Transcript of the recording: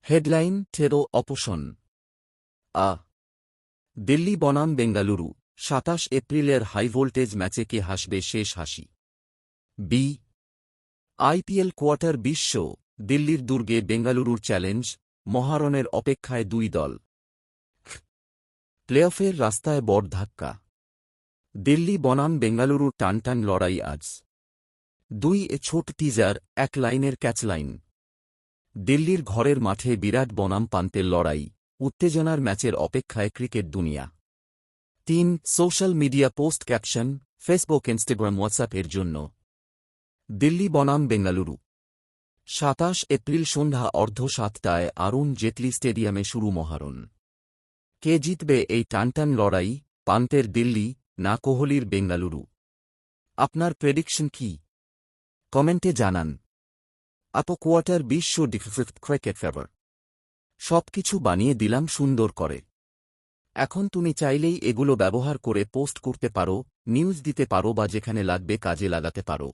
Headline ঠেরো option. আ দিল্লি বনাম বেঙ্গালুরু ২৭ এপ্রিলের হাইভোল্টেজ ম্যাচে কে হাসবে শেষ হাসি। বি আইপিএল কোয়ার্টার ২০ দিল্লির দুর্গে বেঙ্গালুরুর চ্যালেঞ্জ, মহারণের অপেক্ষায় দুই দল। প্লেঅফের রাস্তায় বড় ধাক্কা, দিল্লি বনাম বেঙ্গালুরুর টানটান লড়াই আজ। ২ ছোট টিজার, এক লাইনের ক্যাচলাইন। দিল্লির ঘরের মাঠে বিরাট বনাম পান্তের লড়াই, উত্তেজনার ম্যাচের অপেক্ষায় ক্রিকেট দুনিয়া। ৩ social media post caption, Facebook Instagram WhatsApp এর জন্য। দিল্লি বনাম বেঙ্গালুরু ২৭ এপ্রিল সন্ধ্যা ৭:৩০ অরুণ জেটলি স্টেডিয়ামে শুরু মহারণ। কে জিতবে এই টানটান লড়াই, পান্তের দিল্লি না কোহলির বেঙ্গালুরু? আপনার প্রেডিকশন কি? কমেন্টে জানান। কোয়ার্টার ২০ ডিফিফিফথ ক্রিকেট ফেভার। সবকিছু বানিয়ে দিলাম সুন্দর করে। এখন তুমি চাইলেই এগুলো ব্যবহার করে পোস্ট করতে পারো, নিউজ দিতে পারো বা যেখানে লাগবে কাজে লাগাতে পারো।